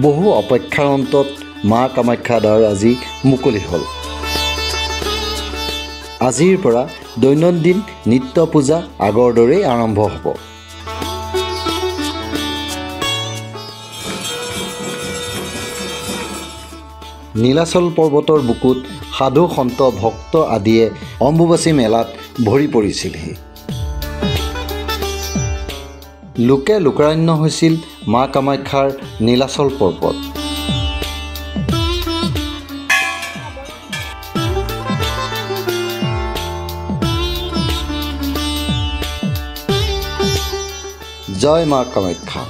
বহু অপেক্ষাৰ অন্তত মা কামাখ্যা দ্বাৰ আজি মুকলি হ'ল। আজিৰ পৰা দৈনন্দিন নিত্য পূজা আগৰ দৰেই আৰম্ভ হ'ব। নীলাচল পৰ্বতৰ বুকুত সাধু সন্ত ভক্ত আদিয়ে অম্বুবাচী মেলাত ভৰি পৰিছিলহি। লোকে লোকাৰণ্য হৈছিল মা কামাখ্যাৰ নীলাচল পৰ্বত। জয় মা কামাখ্যা।